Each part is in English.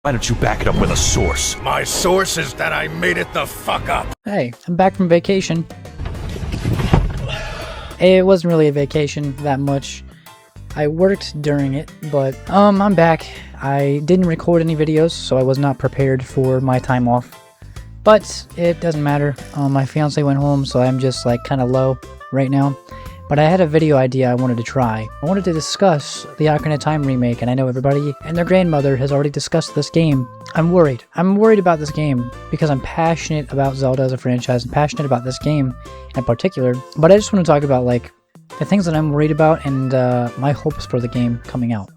Why don't you back it up with a source? My source is that I made it the fuck up. Hey, I'm back from vacation. It wasn't really a vacation that much. I worked during it, but I'm back. I didn't record any videos, so I was not prepared for my time off. But it doesn't matter. My fiance went home, so I'm just like kind of low right now. But I had a video idea I wanted to try. I wanted to discuss the Ocarina of Time remake, and I know everybody and their grandmother has already discussed this game. I'm worried. I'm worried about this game because I'm passionate about Zelda as a franchise and passionate about this game in particular. But I just want to talk about like the things that I'm worried about and my hopes for the game coming out.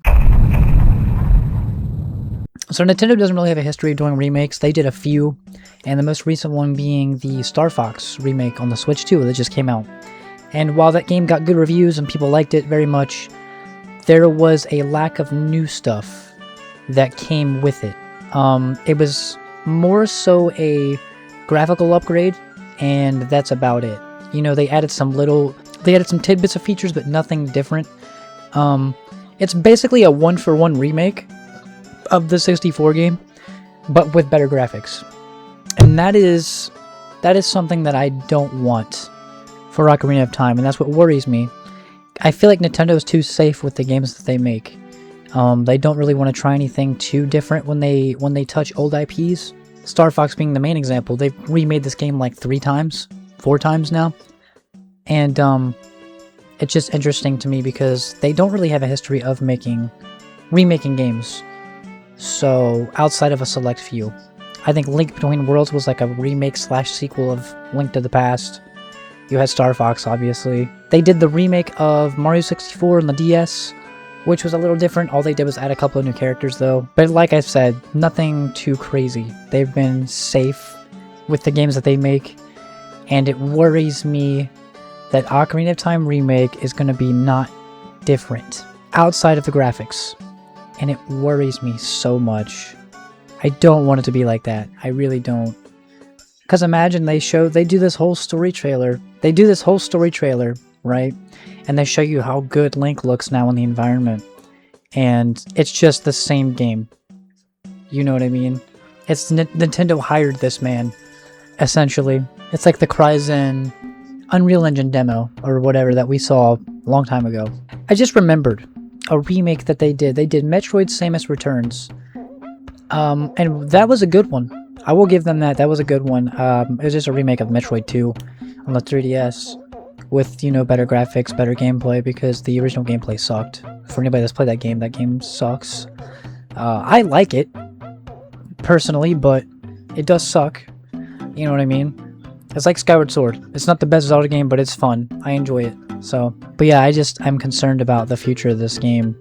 So Nintendo doesn't really have a history of doing remakes. They did a few, and the most recent one being the Star Fox remake on the Switch 2 that just came out. And while that game got good reviews and people liked it very much, there was a lack of new stuff that came with it. It was more so a graphical upgrade, and that's about it. You know, they added some tidbits of features, but nothing different. It's basically a one-for-one remake of the 64 game, but with better graphics. And that is something that I don't want for Ocarina of Time, and that's what worries me. I feel like Nintendo's too safe with the games that they make. They don't really want to try anything too different when they touch old IPs. Star Fox being the main example. They've remade this game like 4 times now. And it's just interesting to me because they don't really have a history of remaking games. So, outside of a select few. I think Link Between Worlds was like a remake/sequel of Link to the Past. You had Star Fox, obviously. They did the remake of Mario 64 on the DS, which was a little different. All they did was add a couple of new characters, though. But like I said, nothing too crazy. They've been safe with the games that they make, and it worries me that Ocarina of Time Remake is going to be not different outside of the graphics. And it worries me so much. I don't want it to be like that. I really don't. Because imagine they do this whole story trailer. They do this whole story trailer, right? And they show you how good Link looks now in the environment. And it's just the same game. You know what I mean? It's Nintendo hired this man, essentially. It's like the Cryzen Unreal Engine demo, or whatever, that we saw a long time ago. I just remembered a remake that they did. They did Metroid Samus Returns. And that was a good one. I will give them that. That was a good one. It was just a remake of Metroid 2 on the 3DS with, you know, better graphics, better gameplay, because the original gameplay sucked. For anybody that's played that game sucks. I like it, personally, but it does suck. You know what I mean? It's like Skyward Sword. It's not the best Zelda game, but it's fun. I enjoy it. So, but yeah, I'm concerned about the future of this game.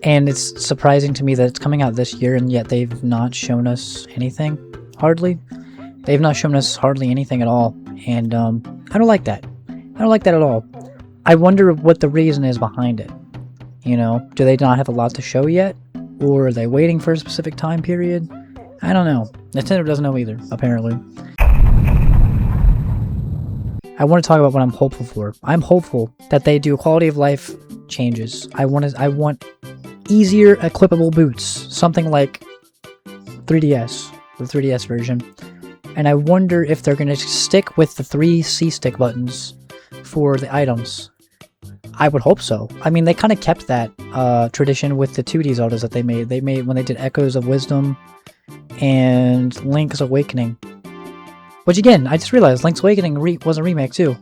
And it's surprising to me that it's coming out this year, and yet they've not shown us anything. Hardly. They've not shown us hardly anything at all. And I don't like that. I don't like that at all. I wonder what the reason is behind it. You know, do they not have a lot to show yet? Or are they waiting for a specific time period? I don't know. Nintendo doesn't know either, apparently. I want to talk about what I'm hopeful for. I'm hopeful that they do quality of life changes. I want easier equipable boots, something like 3DS, the 3DS version. And I wonder if they're going to stick with the 3 C-stick buttons for the items. I would hope so. I mean, they kind of kept that tradition with the 2D Zeldas that they made. They made when they did Echoes of Wisdom and Link's Awakening. Which again, I just realized Link's Awakening was a remake too.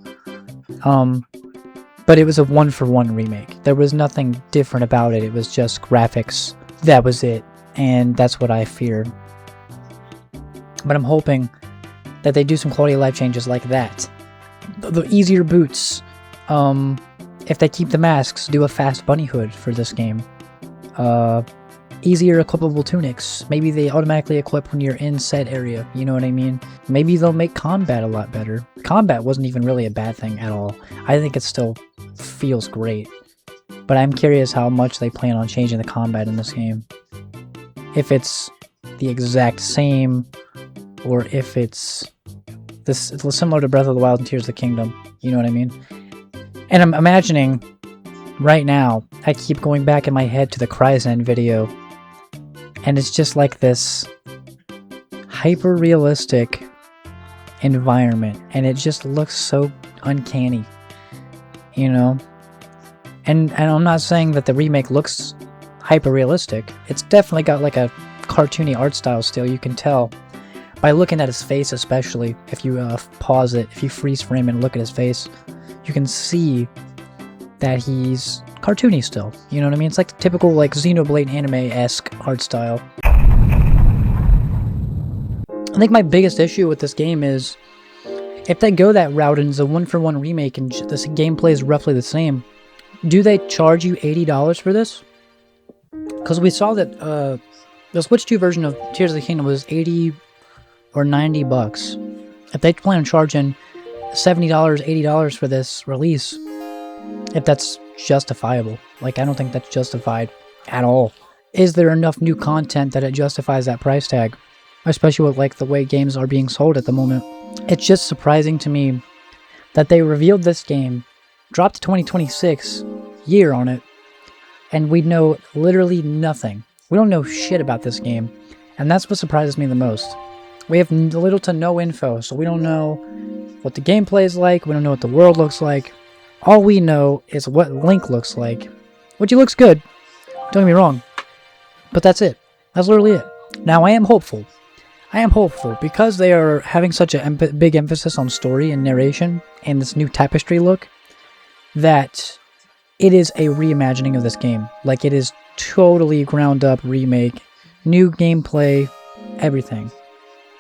But it was a one-for-one remake. There was nothing different about it. It was just graphics. That was it. And that's what I fear. But I'm hoping that they do some quality of life changes like that. The easier boots. If they keep the masks, do a fast bunny hood for this game. Easier equipable tunics. Maybe they automatically equip when you're in said area. You know what I mean? Maybe they'll make combat a lot better. Combat wasn't even really a bad thing at all. I think it still feels great. But I'm curious how much they plan on changing the combat in this game. If it's the exact same, or if it's similar to Breath of the Wild and Tears of the Kingdom. You know what I mean? And I'm imagining right now, I keep going back in my head to the Cryzen video. And it's just like this hyper-realistic environment, and it just looks so uncanny, you know? And I'm not saying that the remake looks hyper-realistic. It's definitely got like a cartoony art style still, you can tell. By looking at his face especially, if you pause it, if you freeze frame and look at his face, you can see that he's cartoony still. You know what I mean? It's like the typical like Xenoblade anime-esque art style. I think my biggest issue with this game is if they go that route and it's a one-for-one remake and this gameplay is roughly the same, do they charge you $80 for this? Because we saw that the Switch 2 version of Tears of the Kingdom was 80 or 90 bucks. If they plan on charging $70, $80 for this release, if that's justifiable. Like, I don't think that's justified at all. Is there enough new content that it justifies that price tag? Especially with like the way games are being sold at the moment. It's just surprising to me that they revealed this game, dropped 2026 year on it, and we know literally nothing. We don't know shit about this game, and that's what surprises me the most. We have little to no info, so we don't know what the gameplay is like, we don't know what the world looks like. All we know is what Link looks like, which he looks good, don't get me wrong, but that's it. That's literally it. Now, I am hopeful because they are having such a big emphasis on story and narration and this new tapestry look, that it is a reimagining of this game. Like, it is totally ground up remake, new gameplay, everything.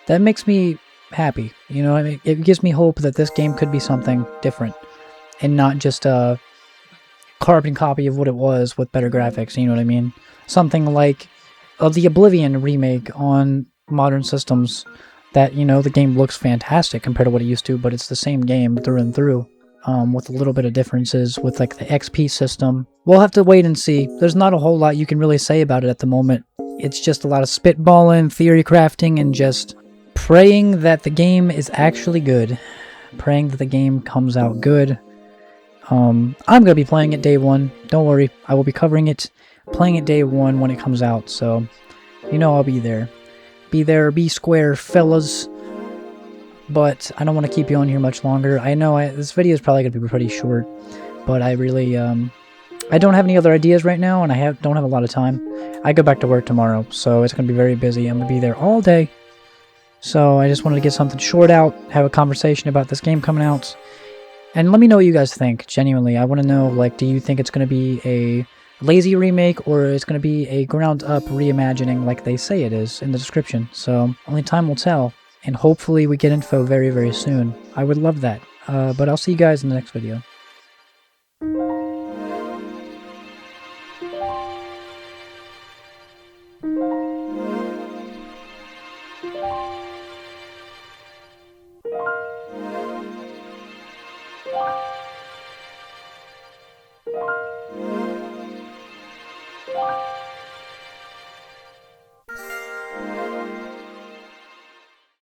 That makes me happy, you know. I mean, it gives me hope that this game could be something different and not just a carbon copy of what it was with better graphics, you know what I mean? Something like the Oblivion remake on modern systems that, you know, the game looks fantastic compared to what it used to, but it's the same game through and through, with a little bit of differences with like the XP system. We'll have to wait and see. There's not a whole lot you can really say about it at the moment. It's just a lot of spitballing, theory crafting, and just praying that the game is actually good. Praying that the game comes out good. I'm going to be playing it day one. Don't worry. I will be covering it, playing it day one when it comes out. So, you know I'll be there. Be there, be square, fellas. But I don't want to keep you on here much longer. I know this video is probably going to be pretty short. But I really, I don't have any other ideas right now. And I don't have a lot of time. I go back to work tomorrow. So it's going to be very busy. I'm going to be there all day. So I just wanted to get something short out. Have a conversation about this game coming out. And let me know what you guys think, genuinely. I want to know, like, do you think it's going to be a lazy remake, or it's going to be a ground-up reimagining like they say it is in the description? So, only time will tell, and hopefully we get info very, very soon. I would love that. But I'll see you guys in the next video.